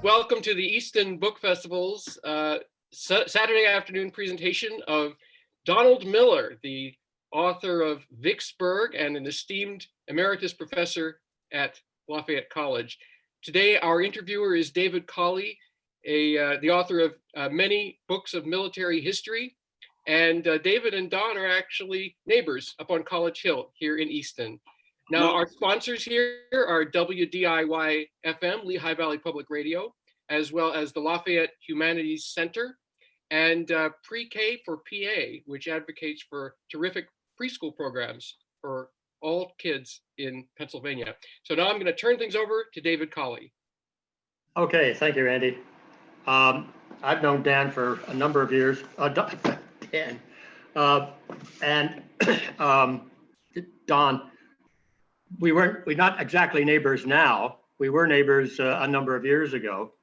Welcome to the Easton Book Festival's Saturday afternoon presentation of Donald Miller, the author of Vicksburg and an esteemed emeritus professor at Lafayette College. Today, our interviewer is David Colley, the author of many books of military history. And David and Don are actually neighbors up on College Hill here in Easton. Now, our sponsors here are WDIY-FM, Lehigh Valley Public Radio, as well as the Lafayette Humanities Center, and Pre-K for PA, which advocates for terrific preschool programs for all kids in Pennsylvania. So now I'm going to turn things over to David Colley. Okay, thank you, Andy. I've known Dan for a number of years. Dan. Don. We're not exactly neighbors now. We were neighbors a number of years ago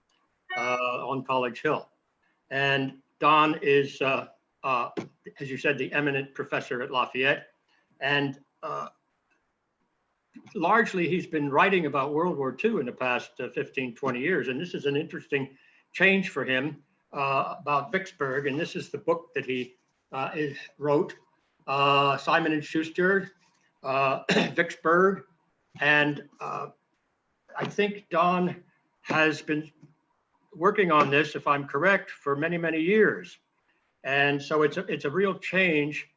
on College Hill. And Don is, as you said, the eminent professor at Lafayette. And largely he's been writing about World War II in the past 15, 20 years. And this is an interesting change for him about Vicksburg. And this is the book that he wrote, Simon & Schuster, Vicksburg, and I think Don has been working on this, if I'm correct, for many, many years. And so it's a real change,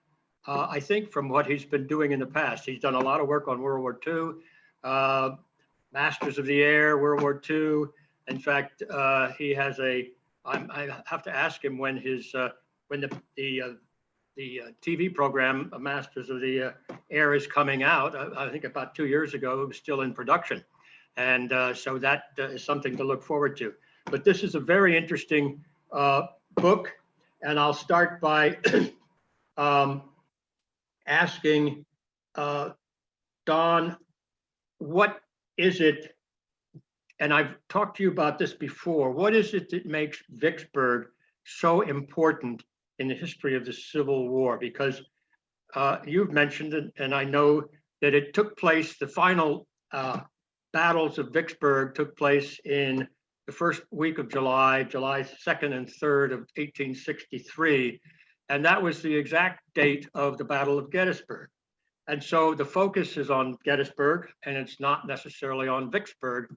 I think, from what he's been doing in the past. He's done a lot of work on World War II, Masters of the Air, World War II. In fact, he has I have to ask him when the TV program, Masters of the Air, is coming out. I think about 2 years ago, it was still in production. And so that is something to look forward to. But this is a very interesting book. And I'll start by asking Don, what is it, and I've talked to you about this before, what is it that makes Vicksburg so important in the history of the Civil War? Because you've mentioned it, and I know that it took place, the final battles of Vicksburg took place in the first week of July 2nd and 3rd of 1863. And that was the exact date of the Battle of Gettysburg. And so the focus is on Gettysburg, and it's not necessarily on Vicksburg.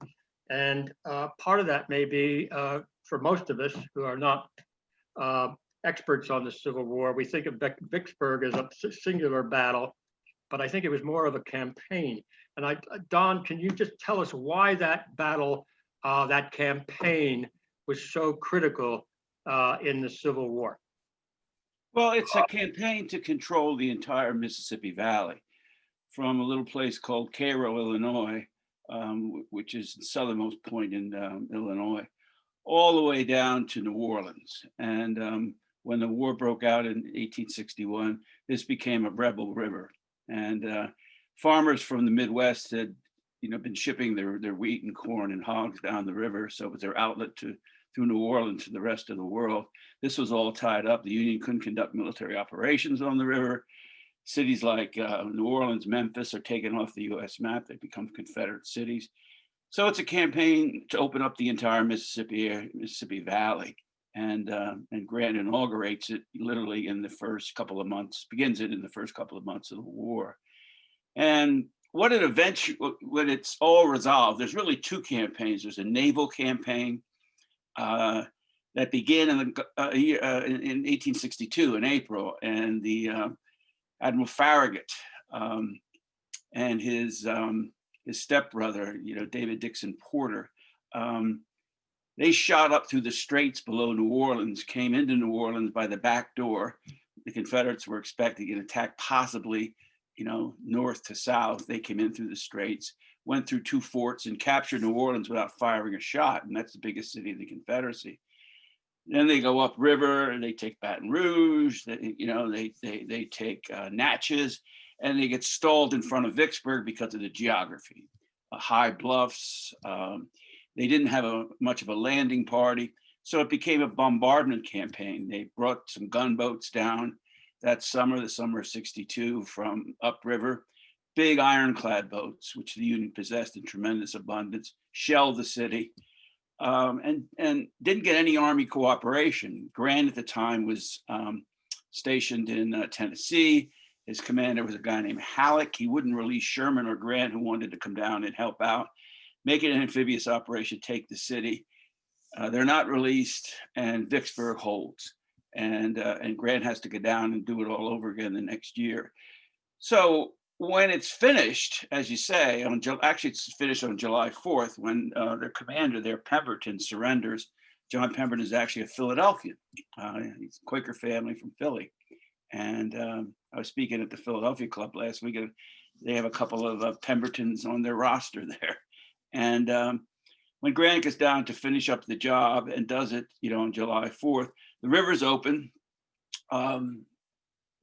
And part of that may be, for most of us who are not experts on the Civil War, we think of Vicksburg as a singular battle, but I think it was more of a campaign. And Don, can you just tell us why that battle, that campaign, was so critical in the Civil War? Well, it's a campaign to control the entire Mississippi Valley, from a little place called Cairo, Illinois, which is the southernmost point in Illinois, all the way down to New Orleans. And when the war broke out in 1861, this became a rebel river. And farmers from the Midwest had, been shipping their wheat and corn and hogs down the river. So it was their outlet through New Orleans to the rest of the world. This was all tied up. The Union couldn't conduct military operations on the river. Cities like New Orleans, Memphis are taken off the US map. They become Confederate cities. So it's a campaign to open up the entire Mississippi Valley. And Grant inaugurates it literally in the first couple of months, begins it in the first couple of months of the war. And when it's all resolved, there's really two campaigns. There's a naval campaign that began in 1862 in April, and the Admiral Farragut and his stepbrother, David Dixon Porter, they shot up through the straits below New Orleans, came into New Orleans by the back door. The Confederates were expecting an attack, possibly, north to south. They came in through the straits, went through two forts, and captured New Orleans without firing a shot. And that's the biggest city of the Confederacy. Then they go upriver, and they take Baton Rouge. They take Natchez, and they get stalled in front of Vicksburg because of the geography, high bluffs. They didn't have much of a landing party, so it became a bombardment campaign. They brought some gunboats down that summer, the summer of '62, from upriver, big ironclad boats, which the Union possessed in tremendous abundance, shelled the city. and didn't get any Army cooperation. Grant at the time was stationed in Tennessee. His commander was a guy named Halleck. He wouldn't release Sherman or Grant, who wanted to come down and help out, make it an amphibious operation, take the city. They're not released, and Vicksburg holds. And Grant has to go down and do it all over again the next year. So when it's finished, as you say, actually it's finished on July 4th, when their commander there, Pemberton, surrenders. John Pemberton is actually a Philadelphian. He's a Quaker family from Philly. And I was speaking at the Philadelphia Club last week, and they have a couple of Pembertons on their roster there. And when Grant gets down to finish up the job and does it, on July 4th, the river's open.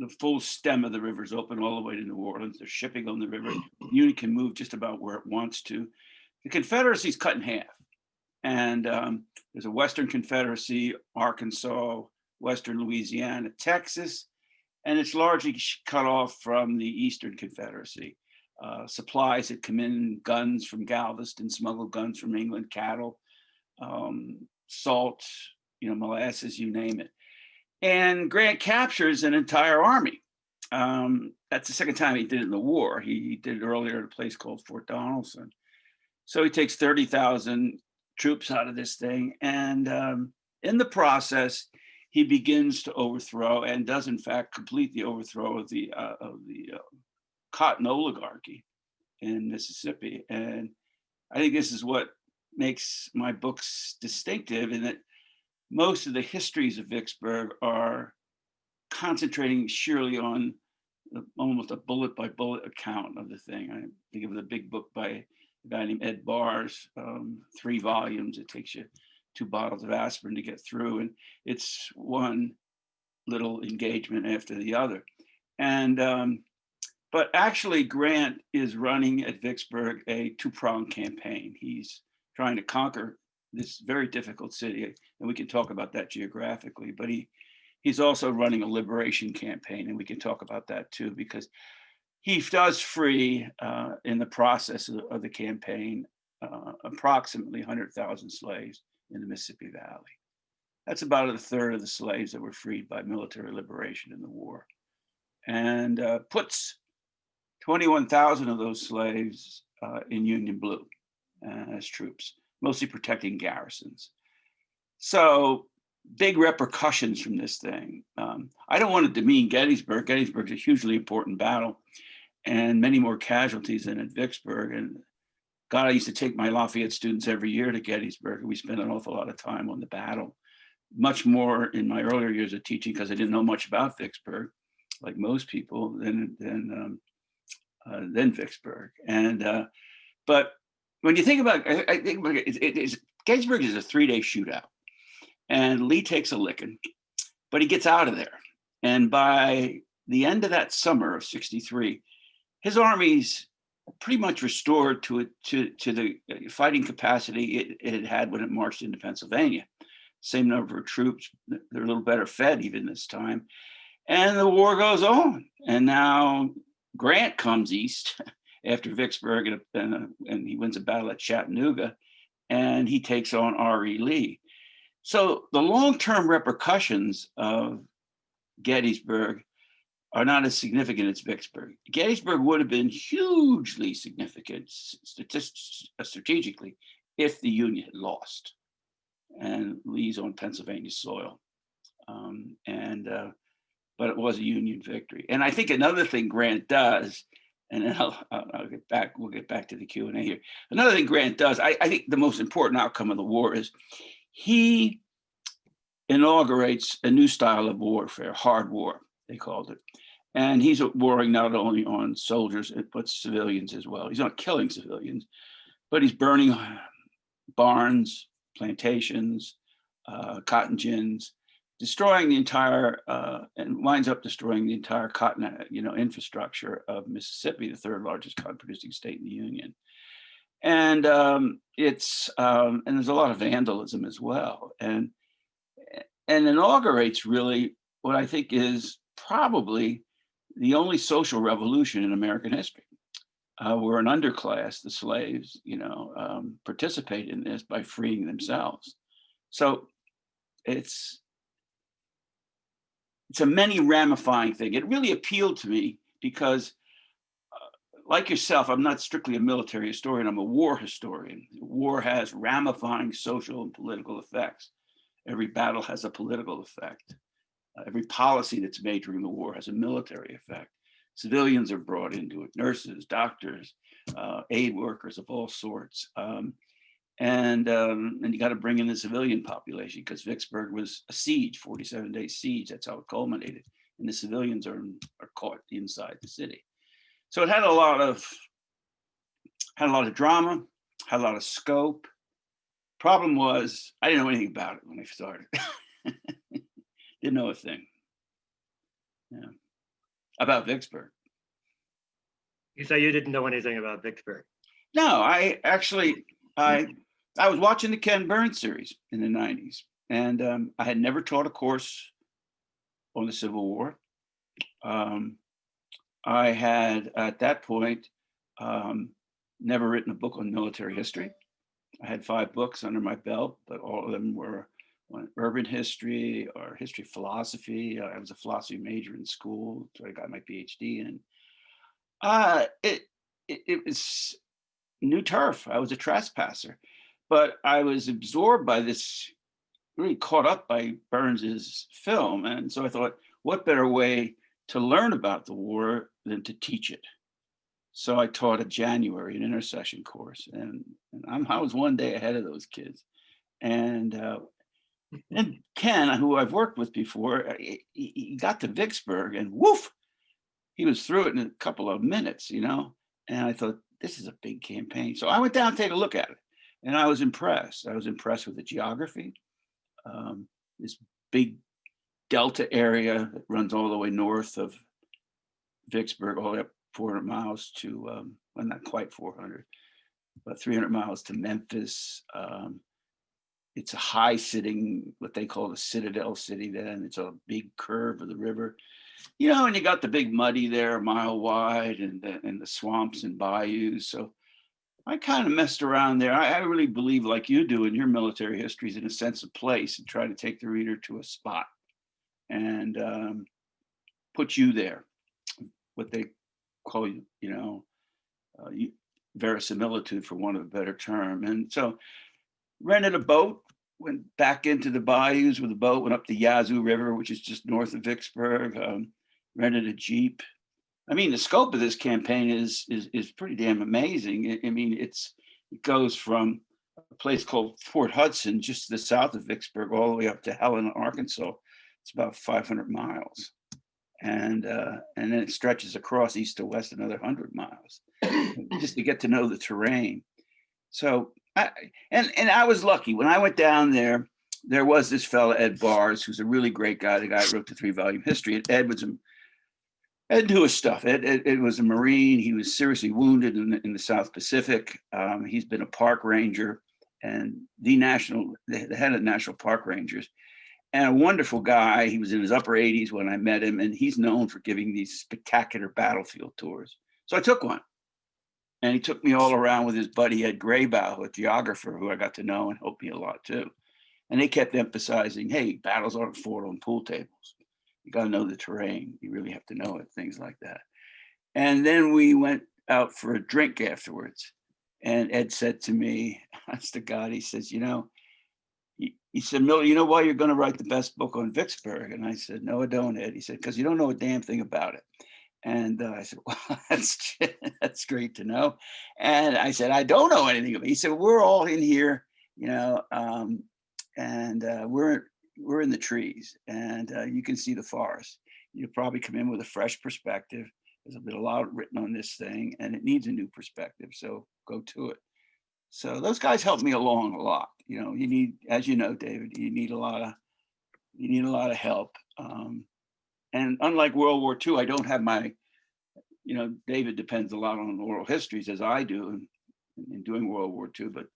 The full stem of the river's open all the way to New Orleans. They're shipping on the river. The Union can move just about where it wants to. The Confederacy's cut in half. And there's a Western Confederacy, Arkansas, Western Louisiana, Texas, and it's largely cut off from the Eastern Confederacy. Supplies that come in, guns from Galveston, smuggled guns from England, cattle, salt, molasses, you name it. And Grant captures an entire army. That's the second time he did it in the war. He did it earlier at a place called Fort Donelson. So he takes 30,000 troops out of this thing. And in the process, he begins to overthrow, and does in fact complete the overthrow of the cotton oligarchy in Mississippi. And I think this is what makes my books distinctive, in that most of the histories of Vicksburg are concentrating sheerly on almost a bullet by bullet account of the thing. I think of the big book by a guy named Ed Barrs, 3 volumes. It takes you 2 bottles of aspirin to get through, and it's one little engagement after the other. And but actually, Grant is running at Vicksburg a 2-pronged campaign. He's trying to conquer this very difficult city, and we can talk about that geographically, but he's also running a liberation campaign, and we can talk about that too, because he does free, in the process of the campaign, approximately 100,000 slaves in the Mississippi Valley. That's about 1/3 of the slaves that were freed by military liberation in the war, and puts 21,000 of those slaves in Union Blue as troops, mostly protecting garrisons. So big repercussions from this thing. I don't want to demean Gettysburg. Gettysburg is a hugely important battle, and many more casualties than at Vicksburg. And God, I used to take my Lafayette students every year to Gettysburg, and we spent an awful lot of time on the battle. Much more in my earlier years of teaching, because I didn't know much about Vicksburg, like most people, than Vicksburg. And but when you think about, I think about it, Gettysburg is a 3-day shootout, and Lee takes a licking, but he gets out of there. And by the end of that summer of '63, his army's pretty much restored to the fighting capacity it had when it marched into Pennsylvania. Same number of troops, they're a little better fed even this time. And the war goes on. And now Grant comes east after Vicksburg, and he wins a battle at Chattanooga, and he takes on R.E. Lee. So the long-term repercussions of Gettysburg are not as significant as Vicksburg. Gettysburg would have been hugely significant strategically if the Union had lost, and Lee's on Pennsylvania soil. But it was a Union victory. And I think another thing Grant does, and then we'll get back to the Q&A here. Another thing Grant does, I think the most important outcome of the war is he inaugurates a new style of warfare, hard war, they called it. And he's warring not only on soldiers, but civilians as well. He's not killing civilians, but he's burning barns, plantations, cotton gins, destroying the entire, and winds up destroying the entire cotton, infrastructure of Mississippi, the 3rd largest cotton producing state in the Union. And and there's a lot of vandalism as well, and inaugurates really what I think is probably the only social revolution in American history. were an underclass, the slaves, participate in this by freeing themselves. So it's a many ramifying thing. It really appealed to me because, like yourself, I'm not strictly a military historian, I'm a war historian. War has ramifying social and political effects. Every battle has a political effect. Every policy that's made during the war has a military effect. Civilians are brought into it, nurses, doctors, aid workers of all sorts. And you got to bring in the civilian population because Vicksburg was a siege, 47-day siege. That's how it culminated. And the civilians are caught inside the city. So it had a lot of drama, had a lot of scope. Problem was, I didn't know anything about it when I started. Didn't know a thing. Yeah. About Vicksburg. You say you didn't know anything about Vicksburg. No, I was watching the Ken Burns series in the 90s, and I had never taught a course on the Civil War. I had, at that point, never written a book on military history. I had 5 books under my belt, but all of them were on urban history or history philosophy. I was a philosophy major in school, so I got my PhD in. It was new turf. I was a trespasser, but I was absorbed by this, really caught up by Burns's film. And so I thought, what better way to learn about the war than to teach it? So I taught a January, an intercession course, and I was one day ahead of those kids. And Ken, who I've worked with before, he got to Vicksburg and woof, he was through it in a couple of minutes, And I thought, this is a big campaign. So I went down to take a look at it, and I was impressed. I was impressed with the geography, this big delta area that runs all the way north of Vicksburg, all the way up 400 miles to, well, not quite 400, but 300 miles to Memphis. It's a high sitting, what they call the Citadel City then. It's a big curve of the river. And you got the big muddy there, a mile wide, and the swamps and bayous. So I kind of messed around there. I really believe, like you do in your military histories, in a sense of place, and try to take the reader to a spot and put you there, what they call, verisimilitude, for want of a better term. And so rented a boat, went back into the bayous with a boat, went up the Yazoo River, which is just north of Vicksburg, rented a Jeep. I mean, the scope of this campaign is pretty damn amazing. I mean, it goes from a place called Fort Hudson, just to the south of Vicksburg, all the way up to Helena, Arkansas. It's about 500 miles. And then it stretches across east to west another 100 miles, just to get to know the terrain. So, I was lucky. When I went down there, there was this fella, Ed Bars, who's a really great guy, the guy who wrote the 3-volume history. Ed knew his stuff. Ed was a Marine. He was seriously wounded in the South Pacific. He's been a park ranger and the head of the National Park Rangers, and a wonderful guy. He was in his upper 80s when I met him, and he's known for giving these spectacular battlefield tours. So I took one. And he took me all around with his buddy, Ed Graybow, a geographer who I got to know and helped me a lot too. And they kept emphasizing, hey, battles aren't fought on pool tables. You got to know the terrain. You really have to know it, things like that. And then we went out for a drink afterwards. And Ed said to me, honest to God, he says, he said, Miller, you know why you're going to write the best book on Vicksburg? And I said, no, I don't, Ed. He said, because you don't know a damn thing about it. And I said, well, that's great to know. And I said, I don't know anything about it. He said, we're all in here, and we're in the trees, and you can see the forest. You'll probably come in with a fresh perspective. There's been a lot written on this thing, and it needs a new perspective. So go to it. So those guys helped me along a lot. You need, as you know, David, you need a lot of help. And unlike World War II, I don't have David depends a lot on oral histories, as I do in doing World War II, but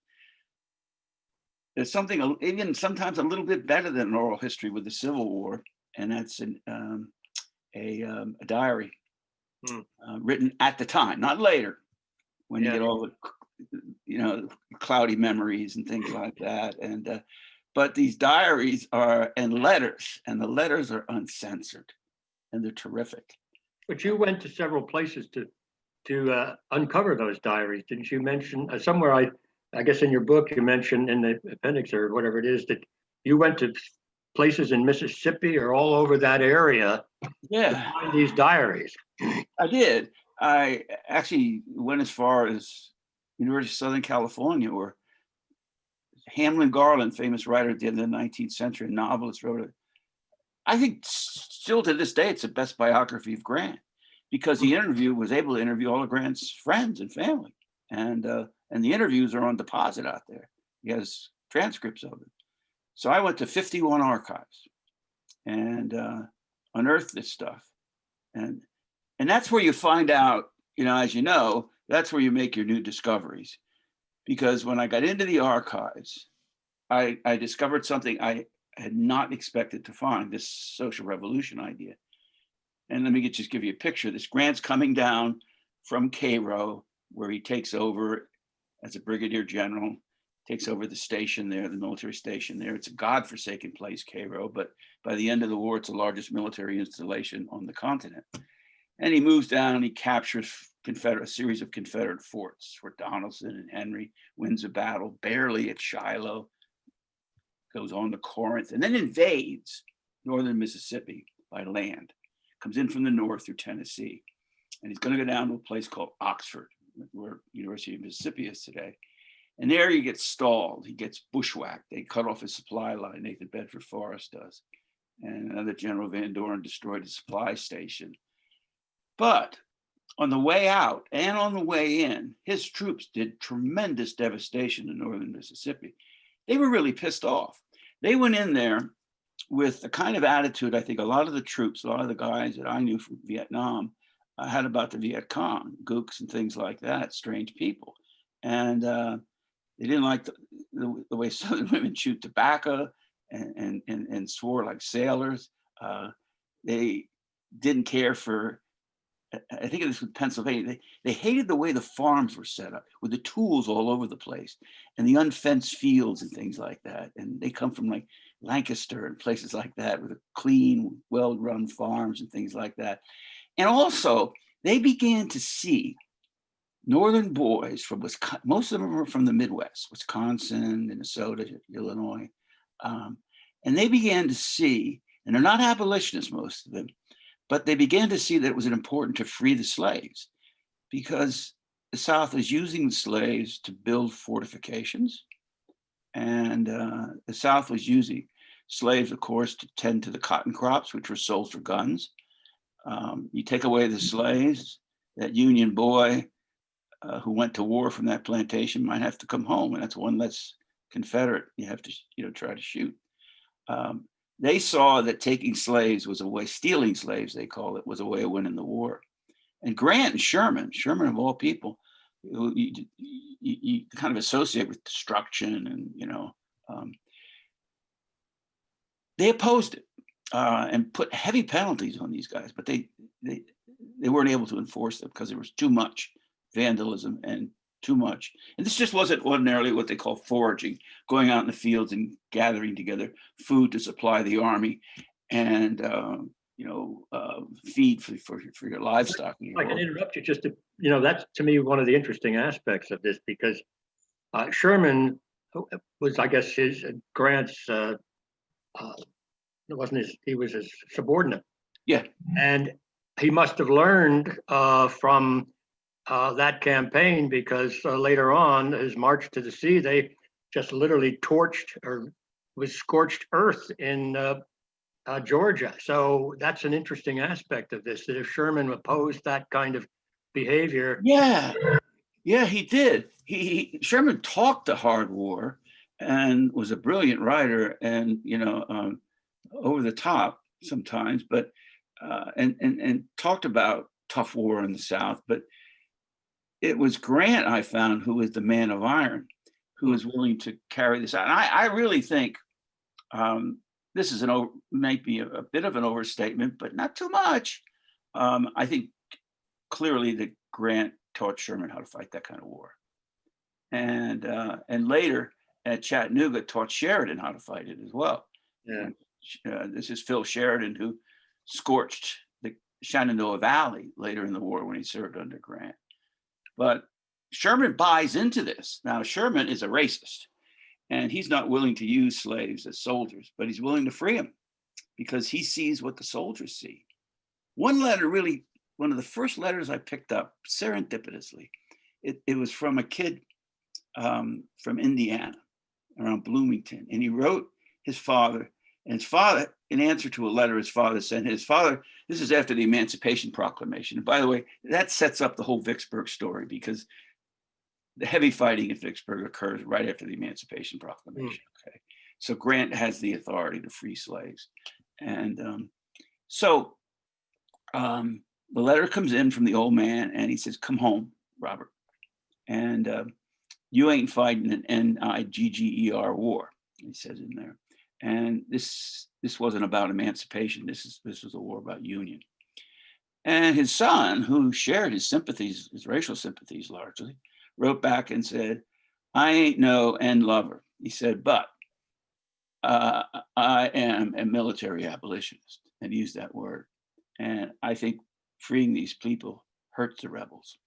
there's something even sometimes a little bit better than an oral history with the Civil War, and that's a diary written at the time, not later, when you Yeah. get all the, cloudy memories and things like that. And but these diaries are and letters, and the letters are uncensored, and they're terrific. But you went to several places to uncover those diaries, didn't you mention somewhere? I guess in your book you mentioned in the appendix or whatever it is that you went to places in Mississippi or all over that area to Yeah, find these diaries. I did. I actually went as far as University of Southern California, where Hamlin Garland, famous writer at the end of the 19th century, a novelist, wrote it. I think still to this day, it's the best biography of Grant, because he was able to interview all of Grant's friends and family. And the interviews are on deposit out there. He has transcripts of it. So I went to 51 archives and unearthed this stuff. And that's where you find out, as you know, that's where you make your new discoveries. Because when I got into the archives, I discovered something I had not expected to find, this social revolution idea. And let me just give you a picture. This Grant's coming down from Cairo, where he takes over as a brigadier general, takes over the station there, the military station there. It's a godforsaken place, Cairo, but by the end of the war, it's the largest military installation on the continent. And he moves down, he captures a series of Confederate forts, Fort Donelson and Henry, wins a battle, barely at Shiloh, goes on to Corinth, and then invades northern Mississippi by land, comes in from the north through Tennessee. And he's going to go down to a place called Oxford, where University of Mississippi is today. And there he gets stalled, he gets bushwhacked. They cut off his supply line, Nathan Bedford Forrest does. And another General Van Dorn destroyed his supply station. But on the way out and on the way in, his troops did tremendous devastation in northern Mississippi. They were really pissed off. They went in there with the kind of attitude I think a lot of the troops, a lot of the guys that I knew from Vietnam had about the Viet Cong, gooks and things like that, strange people. And they didn't like the way Southern women chewed tobacco and swore like sailors. They didn't care for, I think it was with Pennsylvania, they hated the way the farms were set up with the tools all over the place and the unfenced fields and things like that. And they come from like Lancaster and places like that with a clean, well-run farms and things like that. And also they began to see northern boys from Wisconsin, most of them were from the Midwest, Wisconsin, Minnesota, Illinois. And they began to see, and they're not abolitionists, most of them, but they began to see that it was important to free the slaves because the South was using the slaves to build fortifications. And the South was using slaves, of course, to tend to the cotton crops, which were sold for guns. You take away the slaves, that Union boy who went to war from that plantation might have to come home, and that's one less Confederate you have to try to shoot. They saw that taking slaves was a way, stealing slaves, they call it, was a way of winning the war. And Grant and Sherman of all people, you kind of associate with destruction and, they opposed it and put heavy penalties on these guys, but they weren't able to enforce them because there was too much vandalism and too much. And this just wasn't ordinarily what they call foraging, going out in the fields and gathering together food to supply the army and, feed for your livestock. I can interrupt you just to, that's to me one of the interesting aspects of this because Sherman was, I guess, Grant's, it wasn't he was his subordinate. Yeah. And he must have learned from that campaign because later on, his march to the sea, they just literally torched or was scorched earth in Georgia. So that's an interesting aspect of this, that if Sherman opposed that kind of behavior. Yeah, he did. Sherman talked the hard war and was a brilliant writer and, over the top sometimes, but, and talked about tough war in the South, but it was Grant, I found, who was the man of iron, who was willing to carry this out. And I really think this is might be a bit of an overstatement, but not too much. I think clearly that Grant taught Sherman how to fight that kind of war. And later at Chattanooga taught Sheridan how to fight it as well. Yeah. This is Phil Sheridan, who scorched the Shenandoah Valley later in the war when he served under Grant. But Sherman buys into this. Now, Sherman is a racist, and he's not willing to use slaves as soldiers, but he's willing to free them because he sees what the soldiers see. One letter, really, one of the first letters I picked up serendipitously, it was from a kid from Indiana, around Bloomington, and he wrote his father, and his father, in answer to a letter his father sent, his father, this is after the Emancipation Proclamation. And by the way, that sets up the whole Vicksburg story, because the heavy fighting at Vicksburg occurs right after the Emancipation Proclamation. Okay, so Grant has the authority to free slaves. And so the letter comes in from the old man, and he says, "Come home, Robert. And you ain't fighting an N-I-G-G-E-R war," he says in there. And this wasn't about emancipation. This was a war about union. And his son, who shared his sympathies, his racial sympathies largely, wrote back and said, "I ain't no end lover." He said, "but I am a military abolitionist," and he used that word. "And I think freeing these people hurts the rebels.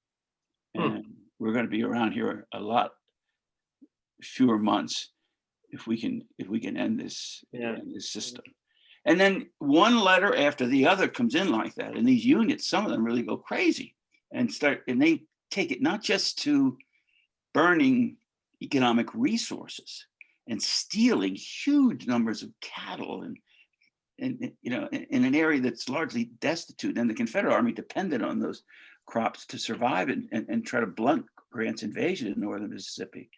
And we're going to be around here a lot fewer months if we can end this, end this system." And then one letter after the other comes in like that, and these units, some of them really go crazy and they take it not just to burning economic resources and stealing huge numbers of cattle and you know, in an area that's largely destitute, and the Confederate Army depended on those crops to survive and try to blunt Grant's invasion in northern Mississippi.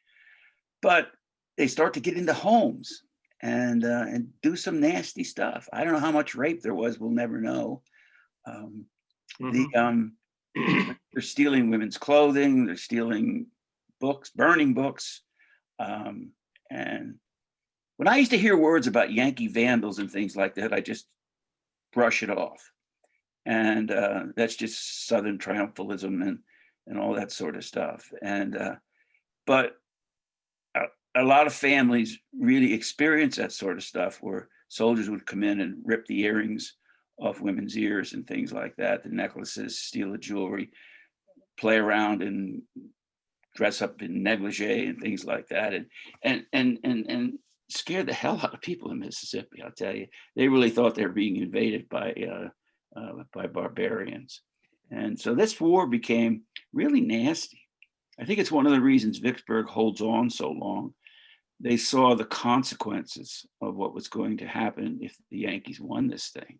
But they start to get into homes and do some nasty stuff. I don't know how much rape there was. We'll never know. They're stealing women's clothing. They're stealing books, burning books. And when I used to hear words about Yankee vandals and things like that, I just brush it off. And that's just Southern triumphalism and all that sort of stuff. But a lot of families really experience that sort of stuff, where soldiers would come in and rip the earrings off women's ears and things like that, the necklaces, steal the jewelry, play around and dress up in negligee and things like that, and scared the hell out of people in Mississippi. I'll tell you, they really thought they were being invaded by barbarians. And so this war became really nasty. I think it's one of the reasons Vicksburg holds on so long. They saw the consequences of what was going to happen if the Yankees won this thing.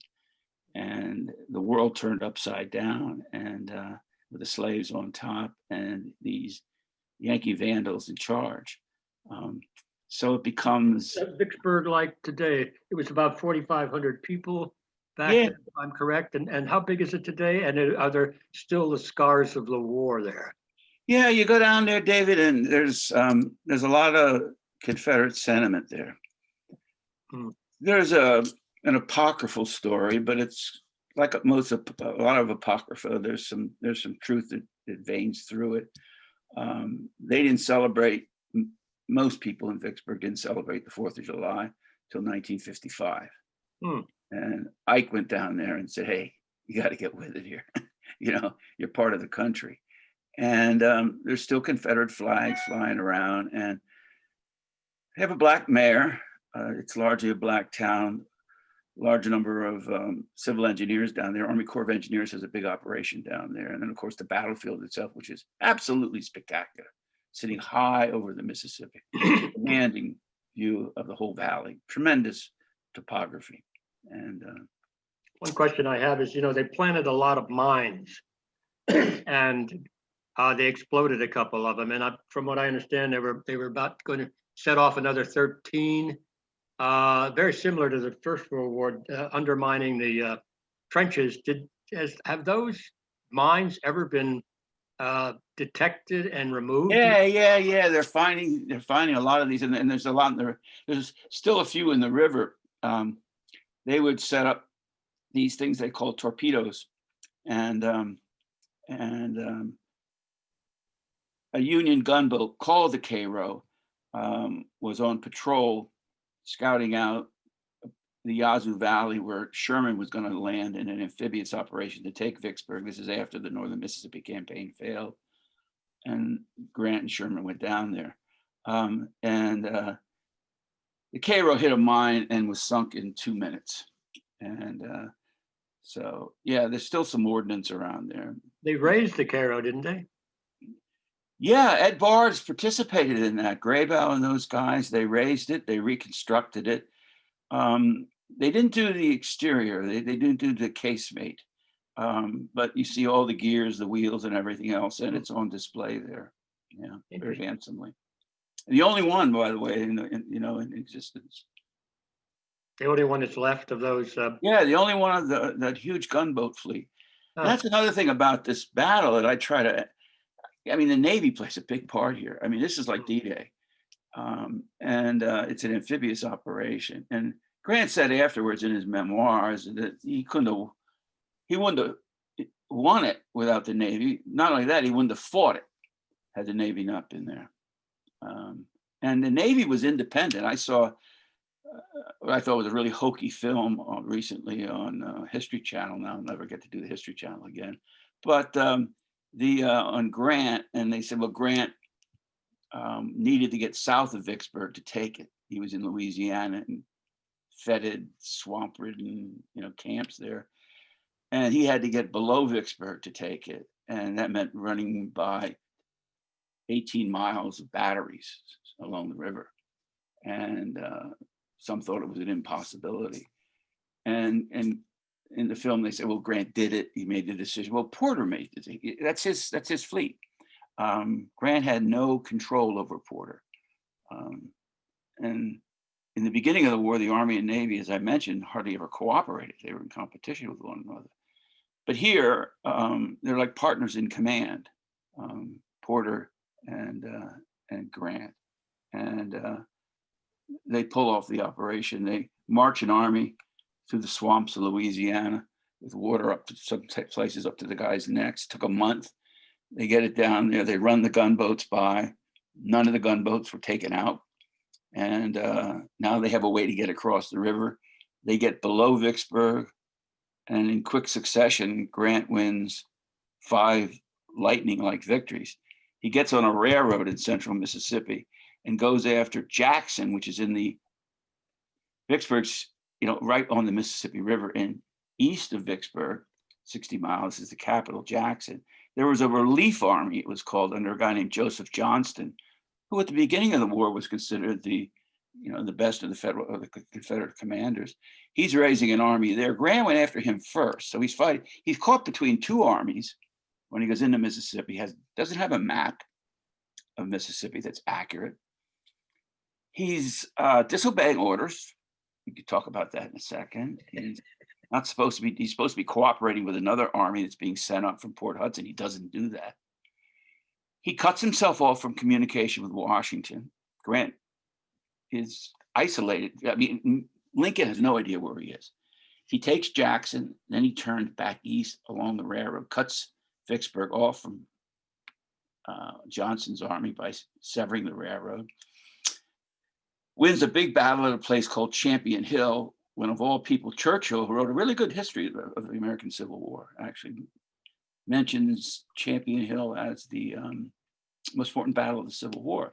And the world turned upside down, and with the slaves on top and these Yankee vandals in charge. So it becomes Vicksburg, like today, it was about 4,500 people back then, if I'm correct. And how big is it today? And are there still the scars of the war there? Yeah, you go down there, David, and there's a lot of Confederate sentiment there. There's an apocryphal story, but it's like a lot of apocrypha. There's some truth that veins through it. They didn't celebrate. Most people in Vicksburg didn't celebrate the 4th of July till 1955. And Ike went down there and said, "Hey, you got to get with it here. You know, you're part of the country." And there's still Confederate flags flying around, and they have a black mayor. It's largely a black town, large number of civil engineers down there. Army Corps of Engineers has a big operation down there. And then, of course, the battlefield itself, which is absolutely spectacular, sitting high over the Mississippi, commanding view of the whole valley, tremendous topography. And one question I have is, you know, they planted a lot of mines and they exploded a couple of them. And from what I understand, they were about going to set off another 13, very similar to the First World War, undermining the trenches. Have those mines ever been detected and removed? Yeah. They're finding a lot of these, and there's a lot in there. There's still a few in the river. They would set up these things they call torpedoes, and a Union gunboat called the Cairo was on patrol, scouting out the Yazoo Valley where Sherman was going to land in an amphibious operation to take Vicksburg. This is after the Northern Mississippi campaign failed, and Grant and Sherman went down there. The Cairo hit a mine and was sunk in 2 minutes. And so, yeah, there's still some ordnance around there. They raised the Cairo, didn't they? Yeah, Ed Barnes participated in that. Graybow and those guys, they raised it, they reconstructed it. They didn't do the exterior, they didn't do the casemate. But you see all the gears, the wheels and everything else, and it's on display there. Yeah, very handsomely. The only one, by the way, in existence. The only one that's left of those. Yeah, the only one of that huge gunboat fleet. And that's another thing about this battle that I try to, I mean, the Navy plays a big part here. I mean, this is like D-Day. It's an amphibious operation. And Grant said afterwards in his memoirs that he wouldn't have won it without the Navy. Not only that, he wouldn't have fought it had the Navy not been there. And the Navy was independent. I saw what I thought was a really hokey film recently on History Channel. Now I'll never get to do the History Channel again. But on Grant, and they said, well, Grant needed to get south of Vicksburg to take it. He was in Louisiana and fetid, swamp-ridden, camps there, and he had to get below Vicksburg to take it, and that meant running by 18 miles of batteries along the river, and some thought it was an impossibility. And in the film, they said, well, Grant did it. He made the decision. Well, Porter made it. That's his fleet. Grant had no control over Porter. And in the beginning of the war, the Army and Navy, as I mentioned, hardly ever cooperated. They were in competition with one another. But here, they're like partners in command, Porter and Grant. And they pull off the operation. They march an army through the swamps of Louisiana with water up to some places up to the guys' necks. Took a month. They get it down there. They run the gunboats by. None of the gunboats were taken out. And now they have a way to get across the river. They get below Vicksburg. And in quick succession, Grant wins 5 lightning-like victories. He gets on a railroad in central Mississippi and goes after Jackson, which is in the Vicksburg's, right on the Mississippi River, and east of Vicksburg, 60 miles is the capital, Jackson. There was a relief army, it was called, under a guy named Joseph Johnston, who at the beginning of the war was considered the best of the Confederate commanders. He's raising an army there. Grant went after him first. So he's fighting. He's caught between 2 armies when he goes into Mississippi. Doesn't have a map of Mississippi that's accurate. He's disobeying orders. We could talk about that in a second. He's supposed to be cooperating with another army that's being sent up from Port Hudson. He doesn't do that. He cuts himself off from communication with Washington. Grant is isolated. I mean, Lincoln has no idea where he is. He takes Jackson, then he turns back east along the railroad, cuts Vicksburg off from Johnson's army by severing the railroad, wins a big battle at a place called Champion Hill, when of all people, Churchill, who wrote a really good history of the American Civil War, actually mentions Champion Hill as the most important battle of the Civil War.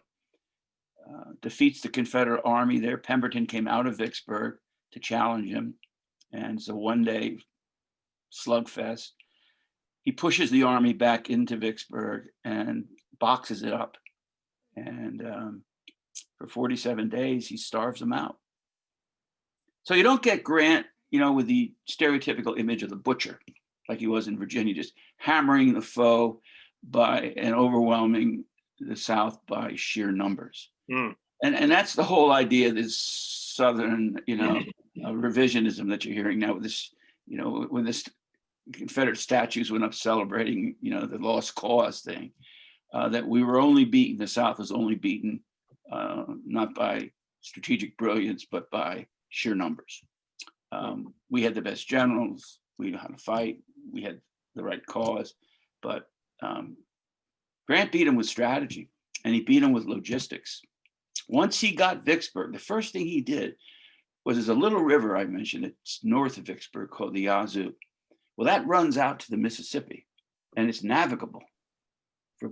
Defeats the Confederate army there. Pemberton came out of Vicksburg to challenge him. And so one day, slugfest, he pushes the army back into Vicksburg and boxes it up. And for 47 days, he starves them out. So you don't get Grant, with the stereotypical image of the butcher, like he was in Virginia, just hammering the foe and overwhelming the South by sheer numbers. Mm. And that's the whole idea of this Southern, revisionism that you're hearing now with this, when this Confederate statues went up celebrating, the lost cause thing, that we were only beaten, the South was only beaten, not by strategic brilliance, but by sheer numbers. We had the best generals, we knew how to fight, we had the right cause, but Grant beat him with strategy, and he beat him with logistics. Once he got Vicksburg, the first thing he did was there's a little river I mentioned, it's north of Vicksburg, called the Yazoo. Well, that runs out to the Mississippi, and it's navigable for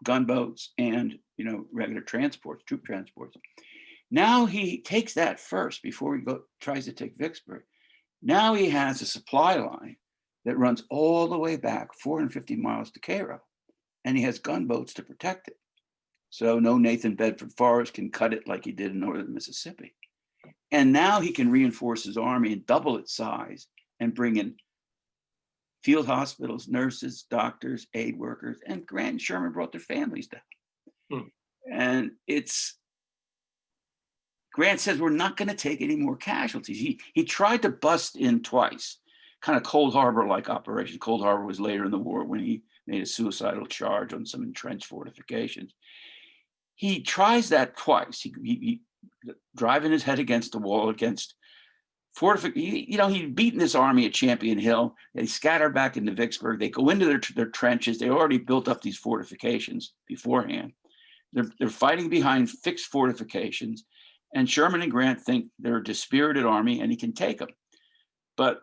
gunboats and regular transports, troop transports. Now he takes that first before he tries to take Vicksburg. Now he has a supply line that runs all the way back 450 miles to Cairo, and he has gunboats to protect it. So no Nathan Bedford Forrest can cut it like he did in northern Mississippi. And now he can reinforce his army and double its size and bring in field hospitals, nurses, doctors, aid workers, and Grant and Sherman brought their families down. And Grant says, we're not going to take any more casualties. He tried to bust in twice, kind of Cold Harbor-like operation. Cold Harbor was later in the war when he made a suicidal charge on some entrenched fortifications. He tries that twice. He driving his head against the wall against he'd beaten this army at Champion Hill. They scatter back into Vicksburg. They go into their trenches. They already built up these fortifications beforehand. They're fighting behind fixed fortifications. And Sherman and Grant think they're a dispirited army and he can take them. But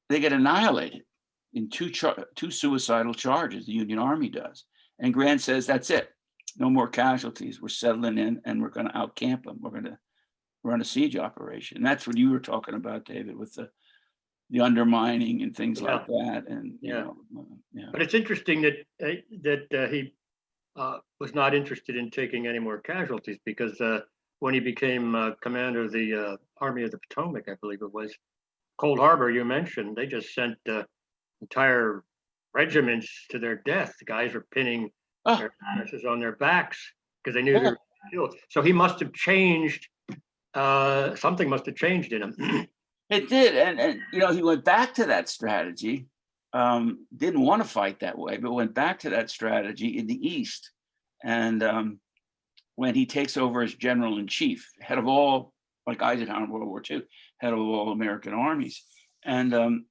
they get annihilated in two suicidal charges, the Union Army does. And Grant says, that's it. No more casualties. We're settling in and we're going to outcamp them. We're going to run a siege operation. And that's what you were talking about, David, with the undermining and things like that. And But it's interesting that he was not interested in taking any more casualties, because when he became commander of the Army of the Potomac, I believe it was, Cold Harbor, you mentioned, they just sent entire regiments to their death. The guys were pinning their harnesses on their backs because they knew they were killed. So he must have changed. Something must have changed in him. It did, and he went back to that strategy. Didn't want to fight that way, but went back to that strategy in the East. And when he takes over as general in chief, head of all, like Eisenhower in World War II, head of all American armies, and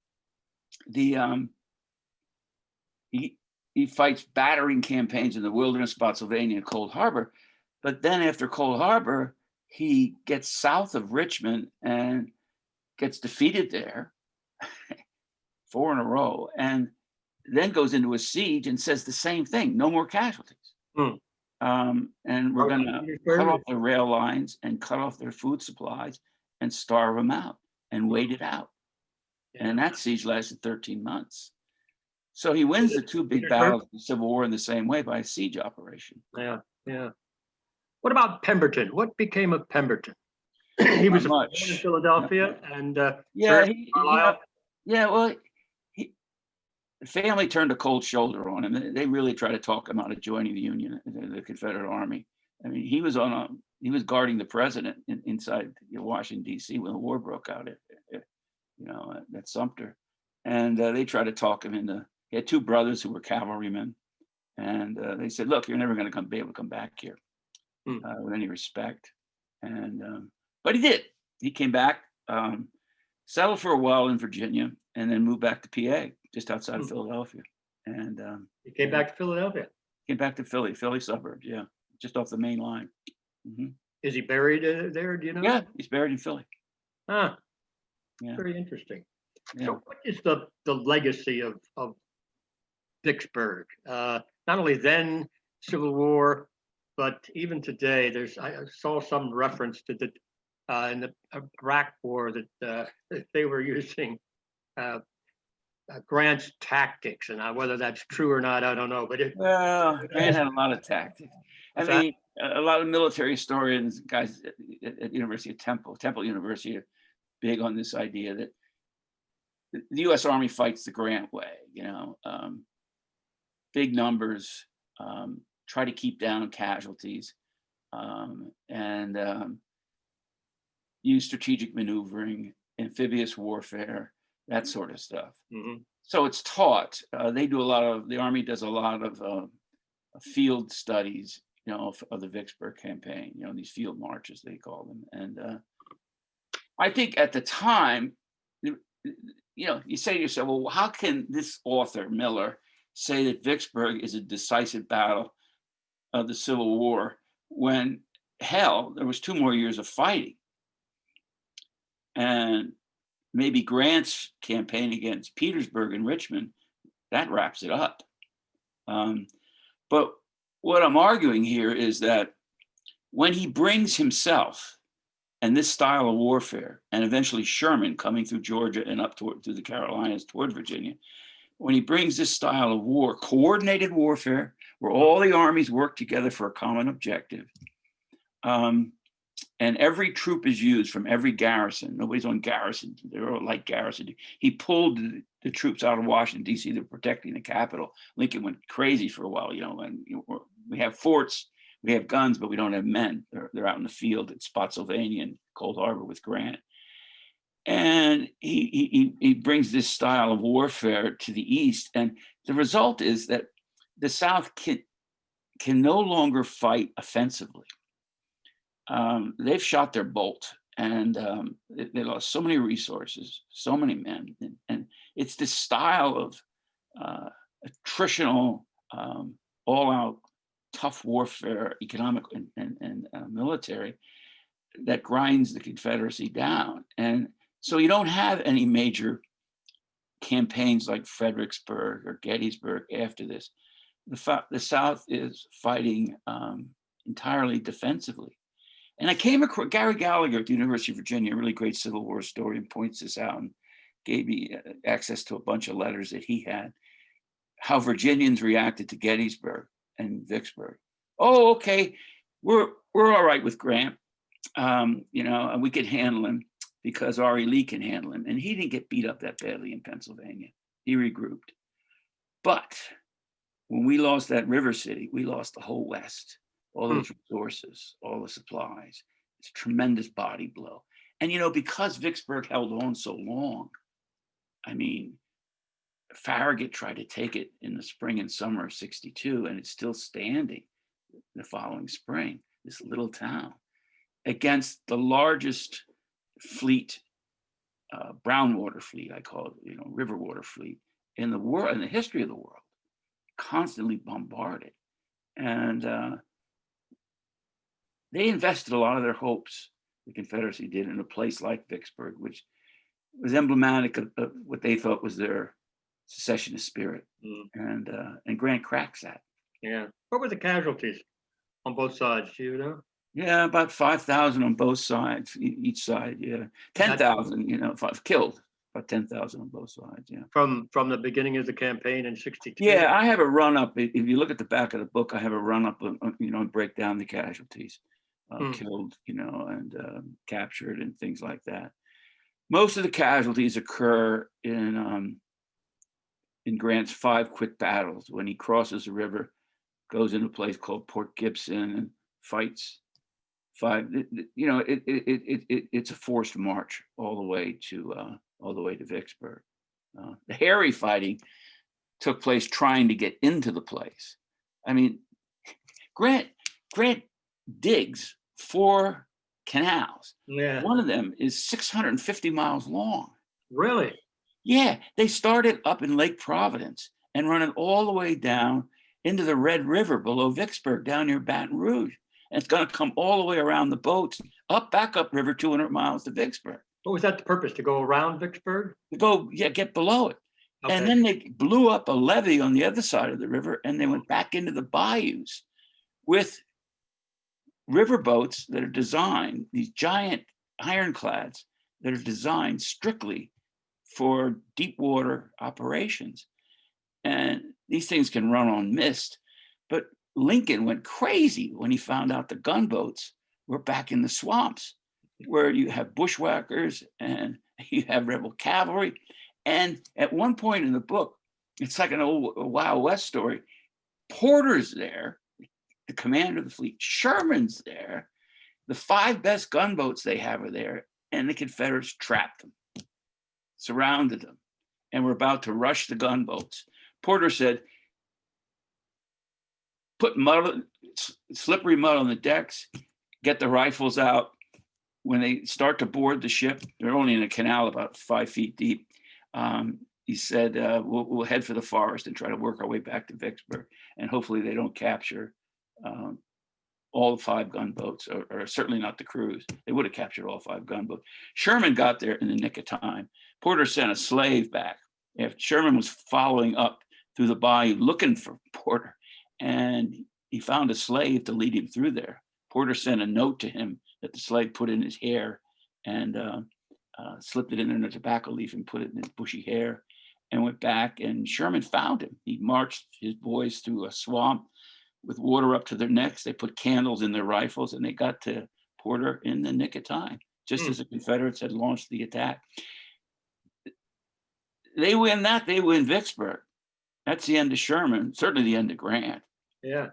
he fights battering campaigns in the wilderness, Spotsylvania, and Cold Harbor. But then after Cold Harbor, he gets south of Richmond and gets defeated there 4 in a row, and then goes into a siege and says the same thing: no more casualties. And we're going to cut off their rail lines and cut off their food supplies and starve them out and wait it out. And that siege lasted 13 months. So he wins the two big battles of the Civil War in the same way, by a siege operation. Yeah. What about Pemberton? What became of Pemberton? He was born in Philadelphia, and well, the family turned a cold shoulder on him. They really tried to talk him out of joining the Union, the Confederate Army. I mean, he was guarding the president inside Washington, D.C. when the war broke out at Sumter, and they tried to talk him into. He had 2 brothers who were cavalrymen, and they said, "Look, you're never going to be able to come back here with any respect." And but he did. He came back, settled for a while in Virginia, and then moved back to PA, just outside of Philadelphia. And he came back to Philadelphia. Came back to Philly suburbs, just off the main line. Is he buried there? Do you know? Yeah, he's buried in Philly. Yeah. Very interesting. So, what is the legacy of Vicksburg? Not only then Civil War, but even today. I saw some reference to in the Iraq War that they were using Grant's tactics, and whether that's true or not, I don't know. But Grant had a lot of tactics. I mean, a lot of military historians, guys at University of Temple University, are big on this idea that the U.S. Army fights the Grant way. Big numbers, try to keep down casualties, and use strategic maneuvering, amphibious warfare, that sort of stuff. So it's taught. The Army does a lot of field studies, of the Vicksburg campaign, these field marches, they call them. And I think at the time, you say to yourself, well, how can this author, Miller, say that Vicksburg is a decisive battle of the Civil War, when hell, there was 2 more years of fighting. And maybe Grant's campaign against Petersburg and Richmond, that wraps it up. But what I'm arguing here is that when he brings himself and this style of warfare, and eventually Sherman coming through Georgia and up through the Carolinas toward Virginia, when he brings this style of war, coordinated warfare, where all the armies work together for a common objective, and every troop is used from every garrison. Nobody's on garrison. They're all like garrison. He pulled the troops out of Washington, D.C. They're protecting the Capitol. Lincoln went crazy for a while, and we have forts, we have guns, but we don't have men. They're out in the field at Spotsylvania and Cold Harbor with Grant. And he brings this style of warfare to the East. And the result is that the South can no longer fight offensively. They've shot their bolt, and they lost so many resources, so many men. And it's this style of attritional, all-out, tough warfare, economic and military, that grinds the Confederacy down. And so you don't have any major campaigns like Fredericksburg or Gettysburg after this. The South is fighting entirely defensively. And I came across Gary Gallagher at the University of Virginia, a really great Civil War historian, points this out and gave me access to a bunch of letters that he had, how Virginians reacted to Gettysburg and Vicksburg. Oh, okay, we're all right with Grant, and we could handle him because R.E. Lee can handle him. And he didn't get beat up that badly in Pennsylvania. He regrouped. But when we lost that river city, we lost the whole West, all those resources, all the supplies. It's a tremendous body blow. And, because Vicksburg held on so long, I mean, Farragut tried to take it in the spring and summer of '62, and it's still standing the following spring, this little town, against the largest fleet, brown water fleet, I call it, river water fleet in the world, in the history of the world, constantly bombarded. And they invested a lot of their hopes, the Confederacy did, in a place like Vicksburg, which was emblematic of what they thought was their secessionist spirit. And Grant cracks that. Yeah. What were the casualties on both sides? Do you know? Yeah, about 5,000 on both sides, each side. Yeah, 10,000. Killed. About 10,000 on both sides. Yeah. From the beginning of the campaign in '62. Yeah, I have a run up. If you look at the back of the book, I have a run up. And break down the casualties, killed, and captured and things like that. Most of the casualties occur in Grant's 5 quick battles when he crosses the river, goes into a place called Port Gibson and fights 5. It's a forced march all the way to Vicksburg. The hairy fighting took place trying to get into the place. I mean, Grant digs 4 canals. Yeah. One of them is 650 miles long. Really? Yeah, they started up in Lake Providence and run it all the way down into the Red River below Vicksburg, down near Baton Rouge. And it's going to come all the way around the boats, back up river 200 miles to Vicksburg. What was that the purpose, to go around Vicksburg? Get below it. Okay. And then they blew up a levee on the other side of the river, and they went back into the bayous with river boats that are designed, these giant ironclads that are designed strictly for deep water operations. And these things can run on mist. But Lincoln went crazy when he found out the gunboats were back in the swamps, where you have bushwhackers and you have rebel cavalry. And at one point in the book, it's like an old Wild West story. Porter's there, the commander of the fleet. Sherman's there. The 5 best gunboats they have are there, and the Confederates trapped them, surrounded them, and were about to rush the gunboats. Porter said, put mud, slippery mud on the decks, get the rifles out. When they start to board the ship, they're only in a canal about 5 feet deep. he said, we'll head for the forest and try to work our way back to Vicksburg, and hopefully they don't capture all the 5 gunboats, or certainly not the crews. They would have captured all 5 gunboats. Sherman got there in the nick of time. Porter sent a slave back after Sherman was following up through the bayou looking for Porter, and he found a slave to lead him through there. Porter sent a note to him that the slave put in his hair and slipped it in a tobacco leaf and put it in his bushy hair, and went back, and Sherman found him. He marched his boys through a swamp with water up to their necks. They put candles in their rifles, and they got to Porter in the nick of time, just as the Confederates had launched the attack. They win that, they win Vicksburg. That's the end of Sherman, certainly the end of Grant. Yeah,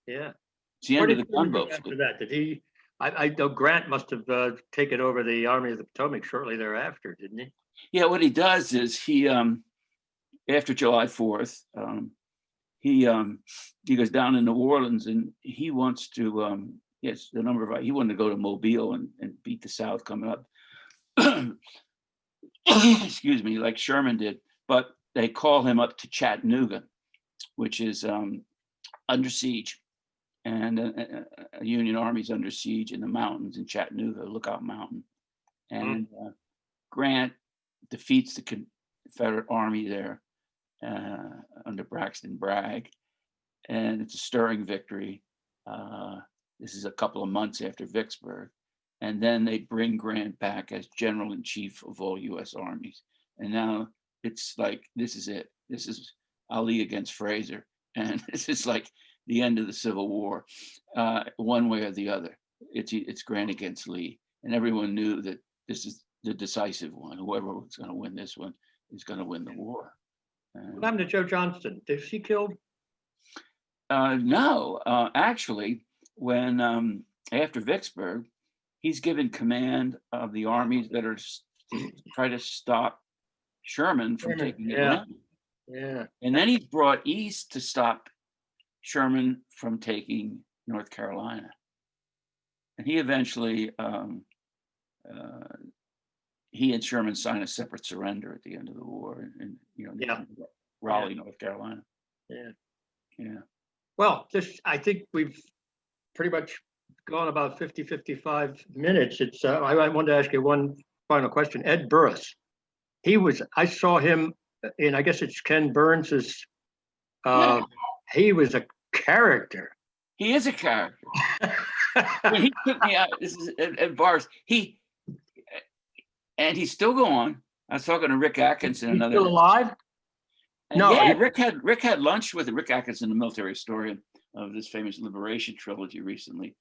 yeah. It's the end of the gunboat After fleet. that, did he? I know Grant must have taken over the Army of the Potomac shortly thereafter, didn't he? Yeah, what he does is he, after July 4th, he goes down in New Orleans, and he wants to, yes, he wanted to go to Mobile and beat the South coming up. Excuse me, like Sherman did, but they call him up to Chattanooga, which is under siege, and a Union Army's under siege in the mountains in Chattanooga, Lookout Mountain, and Grant defeats the Confederate Army there under Braxton Bragg, and it's a stirring victory. This is a couple of months after Vicksburg, and then they bring Grant back as General in Chief of all U.S. armies, and now it's like, this is it. This is Ali against Fraser, and this is like the end of the Civil War, one way or the other. It's Grant against Lee, and everyone knew that this is the decisive one. Whoever was going to win this one is going to win the war. What happened to Joe Johnston? Is he killed? No, actually, when after Vicksburg, he's given command of the armies that are to try to stop Sherman from taking Atlanta. Yeah. And then he's brought east to stop Sherman from taking North Carolina. And he eventually, he and Sherman signed a separate surrender at the end of the war, and Raleigh, North Carolina. Yeah. Well, I think we've pretty much gone about 55 minutes. It's I wanted to ask you one final question. Ed Burris, I saw him in, I guess it's Ken Burns's, he was a character. He is a character. When he took me out, this is at bars, and he's still going. I was talking to Rick Atkinson. He's still alive? No, yeah, Rick had lunch with Rick Atkinson, the military historian of this famous Liberation trilogy recently,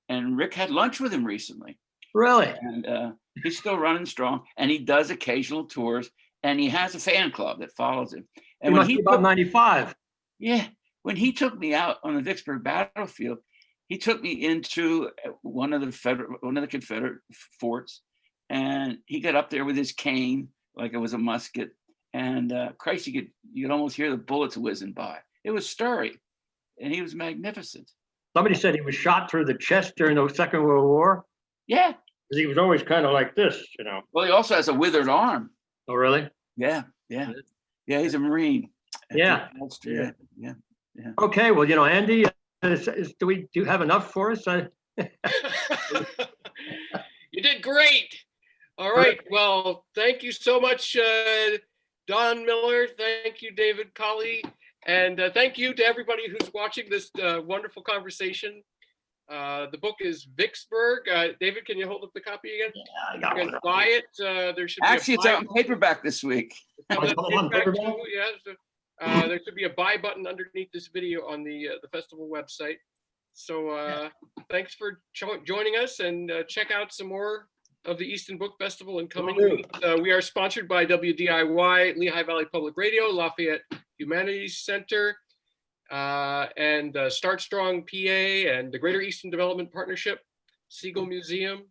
and Rick had lunch with him recently. Really? And he's still running strong, and he does occasional tours, and he has a fan club that follows him. And when he about 95. Yeah, when he took me out on the Vicksburg battlefield, he took me into one of the Confederate forts, and he got up there with his cane like it was a musket. And Christ, you could almost hear the bullets whizzing by. It was stirring, and he was magnificent. Somebody said he was shot through the chest during the Second World War. Yeah, because he was always kind of like this, Well, he also has a withered arm. Oh, really? Yeah. He's a Marine. Yeah. Okay, well, Andy, do you have enough for us? You did great. All right. Well, thank you so much, Don Miller. Thank you, David Colley. And thank you to everybody who's watching this wonderful conversation. The book is Vicksburg. David, can you hold up the copy again? Yeah, I got you can buy it. There should actually it's out in paperback this week. There should be a buy button underneath this video on the festival website. So thanks for joining us, and check out some more of the Easton Book Festival in coming weeks. We are sponsored by WDIY, Lehigh Valley Public Radio, Lafayette Humanities Center, and Start Strong PA, and the Greater Easton Development Partnership, Siegel Museum.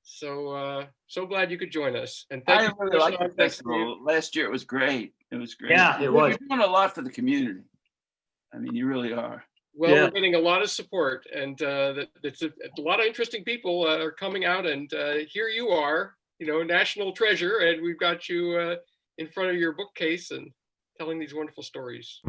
So glad you could join us. And thank you. Really like the festival. Last year it was great. It was great. Yeah, it was. You're doing a lot for the community. I mean, you really are. Well, we're getting a lot of support, and it's a lot of interesting people are coming out, and here you are, national treasure, and we've got you in front of your bookcase and telling these wonderful stories.